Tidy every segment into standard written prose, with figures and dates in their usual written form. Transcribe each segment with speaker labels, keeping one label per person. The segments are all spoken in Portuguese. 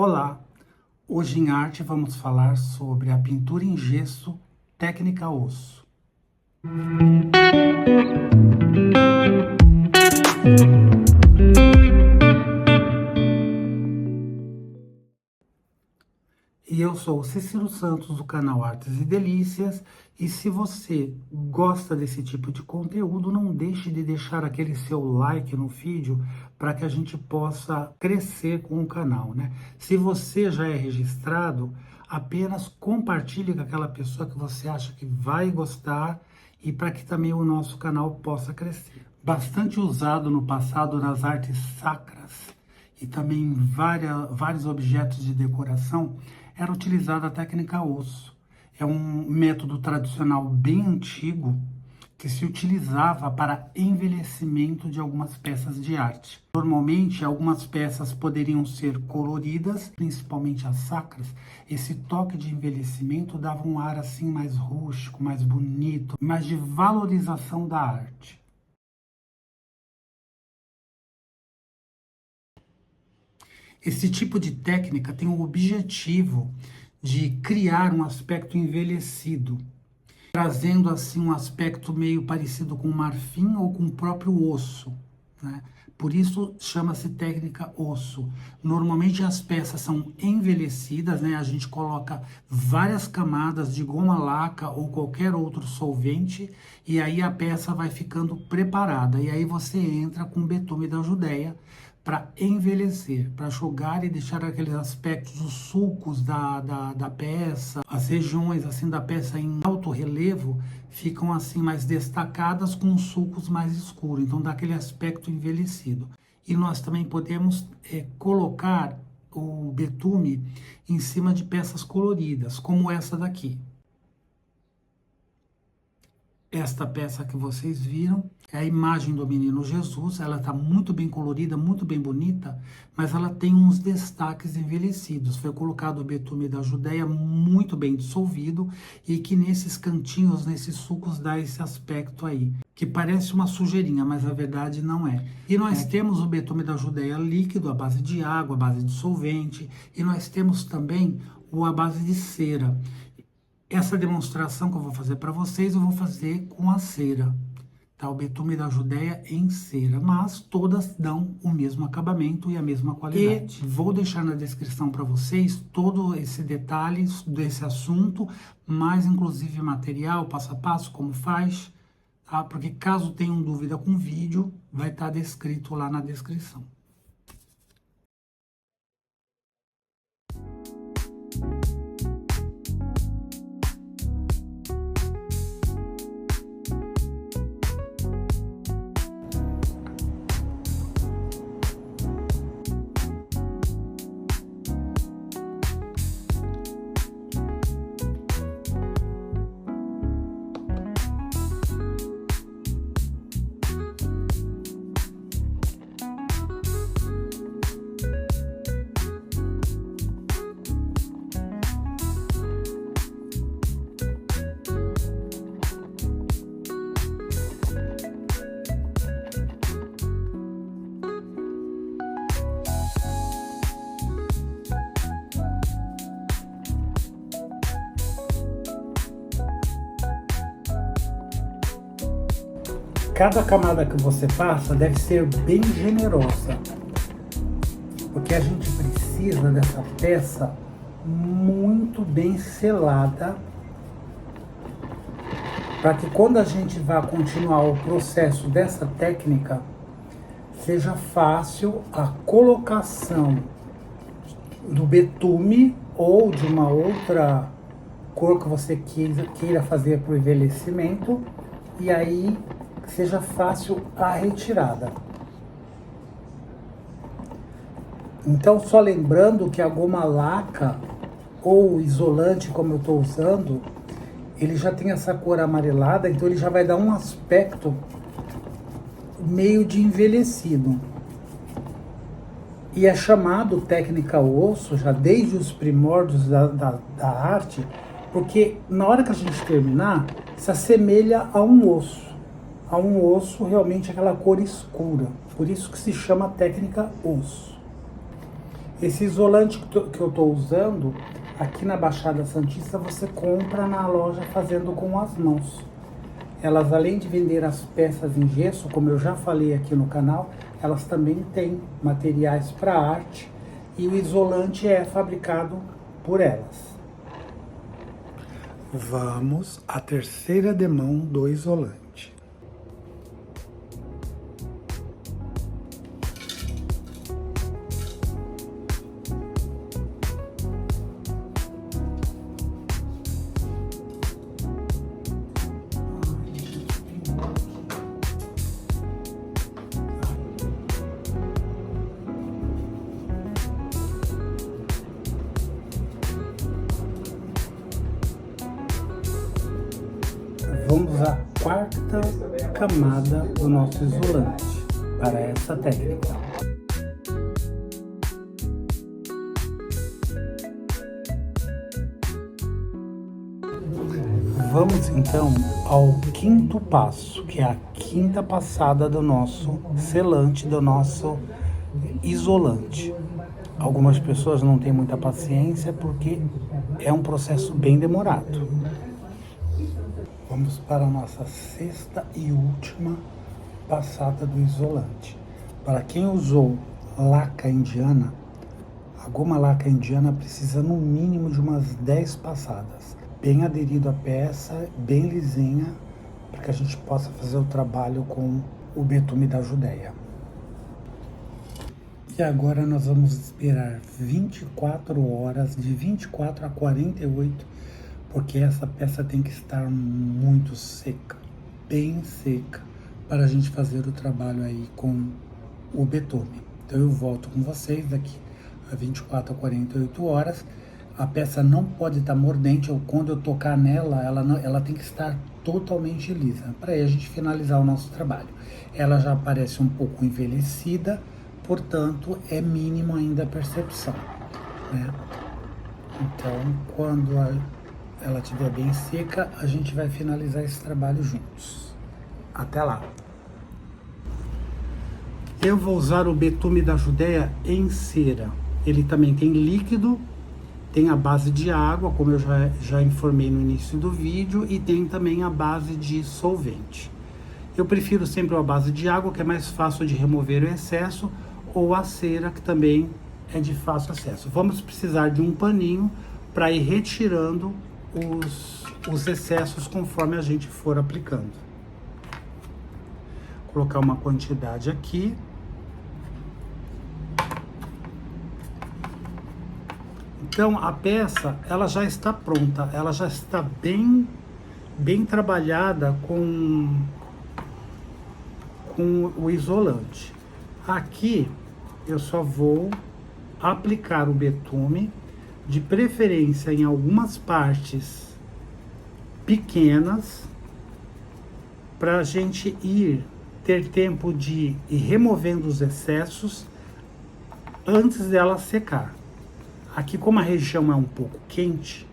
Speaker 1: Olá! Hoje em arte vamos falar sobre a pintura em gesso, técnica osso. E eu sou o Cícero Santos, do canal Artes e Delícias, e se você gosta desse tipo de conteúdo, não deixe de deixar aquele seu like no vídeo para que a gente possa crescer com o canal, né? Se você já é registrado, apenas compartilhe com aquela pessoa que você acha que vai gostar e para que também o nosso canal possa crescer. Bastante usado no passado nas artes sacras e também em vários objetos de decoração, era utilizada a técnica osso. É um método tradicional bem antigo que se utilizava para envelhecimento de algumas peças de arte. Normalmente, algumas peças poderiam ser coloridas, principalmente as sacras. Esse toque de envelhecimento dava um ar assim mais rústico, mais bonito, mais de valorização da arte. Esse tipo de técnica tem o objetivo de criar um aspecto envelhecido, trazendo assim um aspecto meio parecido com o marfim ou com o próprio osso, né? Por isso chama-se técnica osso. Normalmente as peças são envelhecidas, né? A gente coloca várias camadas de goma laca ou qualquer outro solvente e aí a peça vai ficando preparada. E aí você entra com betume da Judéia para envelhecer, para jogar e deixar aqueles aspectos, os sulcos da peça, as regiões assim da peça em alto relevo ficam assim mais destacadas com os sulcos mais escuros, então dá aquele aspecto envelhecido. E nós também podemos colocar o betume em cima de peças coloridas, como essa daqui. Esta peça que vocês viram é a imagem do menino Jesus. Ela está muito bem colorida, muito bem bonita, mas ela tem uns destaques envelhecidos. Foi colocado o betume da Judéia muito bem dissolvido e que nesses cantinhos, nesses sulcos, dá esse aspecto aí, que parece uma sujeirinha, mas a verdade não é. E nós temos o betume da Judéia líquido, à base de água, à base de solvente, e nós temos também o à base de cera. Essa demonstração que eu vou fazer para vocês, eu vou fazer com a cera, tá? O betume da Judéia em cera, mas todas dão o mesmo acabamento e a mesma qualidade. E vou deixar na descrição para vocês todo esse detalhe desse assunto, mais inclusive material, passo a passo, como faz, tá? Porque caso tenham dúvida com o vídeo, vai estar descrito lá na descrição. Cada camada que você passa deve ser bem generosa, porque a gente precisa dessa peça muito bem selada, para que quando a gente vá continuar o processo dessa técnica, seja fácil a colocação do betume ou de uma outra cor que você queira fazer para o envelhecimento, e aí seja fácil a retirada. Então, só lembrando que a goma laca ou isolante, como eu estou usando, ele já tem essa cor amarelada, então ele já vai dar um aspecto meio de envelhecido. E é chamado técnica osso já desde os primórdios da arte, porque na hora que a gente terminar, se assemelha a um osso. A um osso realmente aquela cor escura. Por isso que se chama técnica osso. Esse isolante que eu estou usando, aqui na Baixada Santista, você compra na loja fazendo com as mãos. Elas, além de vender as peças em gesso, como eu já falei aqui no canal, elas também têm materiais para arte e o isolante é fabricado por elas. Vamos à terceira demão do isolante. Vamos à quarta camada do nosso isolante para essa técnica. Vamos então ao quinto passo, que é a quinta passada do nosso selante, do nosso isolante. Algumas pessoas não têm muita paciência porque é um processo bem demorado. Vamos para a nossa sexta e última passada do isolante. Para quem usou laca indiana, a goma laca indiana precisa no mínimo de umas 10 passadas. Bem aderido à peça, bem lisinha, para que a gente possa fazer o trabalho com o betume da Judéia. E agora nós vamos esperar 24 horas, de 24 a 48, porque essa peça tem que estar muito seca, bem seca, para a gente fazer o trabalho aí com o betume. Então eu volto com vocês daqui a 24 a 48 horas. A peça não pode estar mordente, ou quando eu tocar nela, ela tem que estar totalmente lisa, para aí a gente finalizar o nosso trabalho. Ela já parece um pouco envelhecida, portanto é mínimo ainda a percepção, né? Então, quando ela estiver bem seca, a gente vai finalizar esse trabalho juntos. Até lá! Eu vou usar o betume da Judéia em cera. Ele também tem líquido, tem a base de água, como eu já informei no início do vídeo, e tem também a base de solvente. Eu prefiro sempre a base de água, que é mais fácil de remover o excesso, ou a cera, que também é de fácil acesso. Vamos precisar de um paninho para ir retirando os excessos conforme a gente for aplicando. Vou colocar uma quantidade aqui. Então a peça, ela já está pronta, ela já está bem trabalhada com o isolante. Aqui eu só vou aplicar o betume, de preferência em algumas partes pequenas, para a gente ter tempo de ir removendo os excessos antes dela secar. Aqui, como a região é um pouco quente,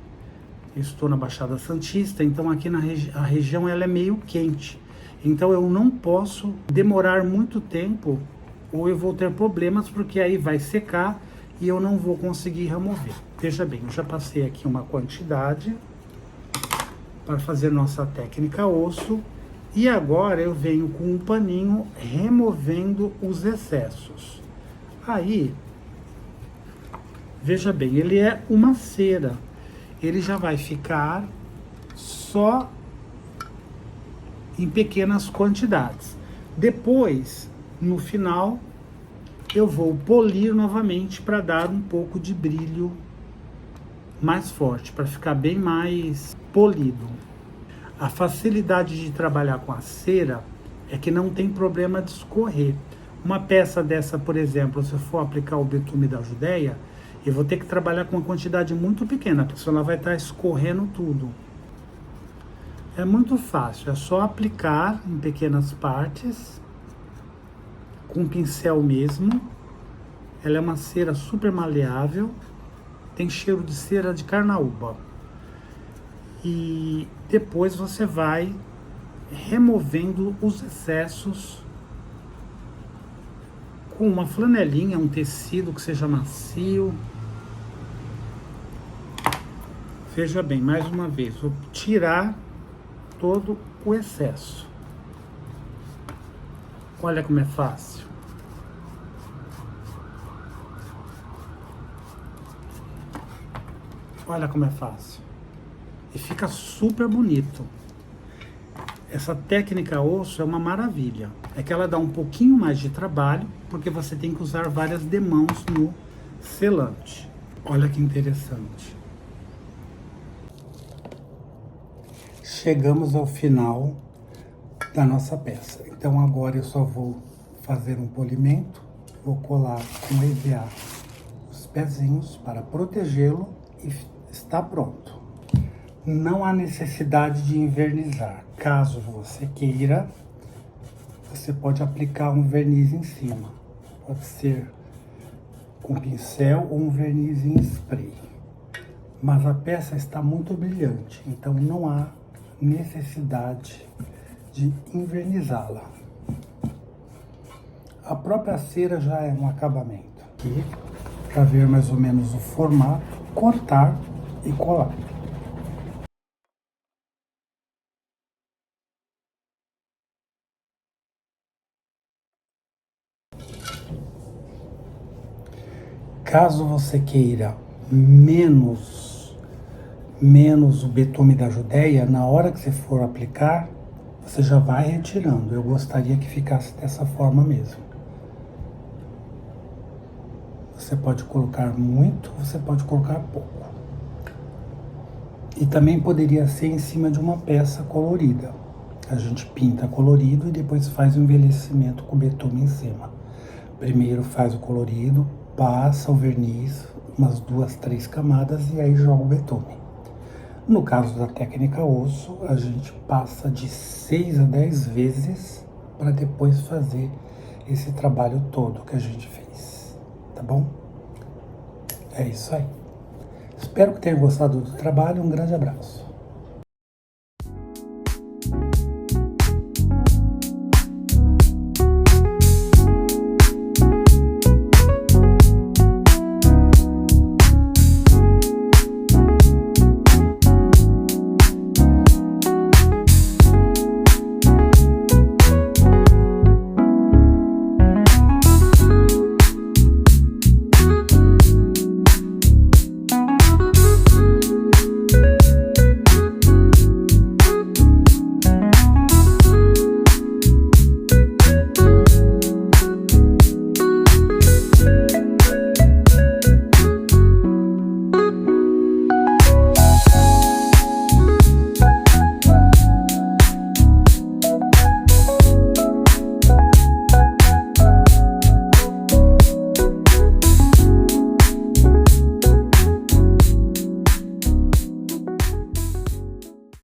Speaker 1: eu estou na Baixada Santista, então aqui a região ela é meio quente. Então eu não posso demorar muito tempo, ou eu vou ter problemas, porque aí vai secar e eu não vou conseguir remover. Veja bem, eu já passei aqui uma quantidade para fazer nossa técnica osso, e agora eu venho com um paninho removendo os excessos. Aí, veja bem, ele é uma cera, ele já vai ficar só em pequenas quantidades. Depois, no final, eu vou polir novamente para dar um pouco de brilho mais forte, para ficar bem mais polido. A facilidade de trabalhar com a cera é que não tem problema de escorrer. Uma peça dessa, por exemplo, se eu for aplicar o betume da Judéia, eu vou ter que trabalhar com uma quantidade muito pequena, porque ela vai estar escorrendo tudo. É muito fácil, é só aplicar em pequenas partes, com pincel mesmo. Ela é uma cera super maleável, tem cheiro de cera de carnaúba. E depois você vai removendo os excessos com uma flanelinha, um tecido que seja macio. Veja bem, mais uma vez, vou tirar todo o excesso. Olha como é fácil. Olha como é fácil. E fica super bonito. Essa técnica osso é uma maravilha. É que ela dá um pouquinho mais de trabalho, porque você tem que usar várias demãos no selante. Olha que interessante. Chegamos ao final da nossa peça. Então agora eu só vou fazer um polimento, vou colar com EVA os pezinhos para protegê-lo e está pronto. Não há necessidade de envernizar. Caso você queira, você pode aplicar um verniz em cima. Pode ser com pincel ou um verniz em spray. Mas a peça está muito brilhante, então não há necessidade de invernizá-la. A própria cera já é um acabamento. Aqui, para ver mais ou menos o formato, cortar e colar. Caso você queira menos o betume da Judéia, na hora que você for aplicar, você já vai retirando. Eu gostaria que ficasse dessa forma mesmo. Você pode colocar muito, você pode colocar pouco. E também poderia ser em cima de uma peça colorida. A gente pinta colorido e depois faz o envelhecimento com betume em cima. Primeiro faz o colorido, passa o verniz, umas 2, 3 camadas e aí joga o betume. No caso da técnica osso, a gente passa de 6 a 10 vezes para depois fazer esse trabalho todo que a gente fez, tá bom? É isso aí. Espero que tenha gostado do trabalho, um grande abraço.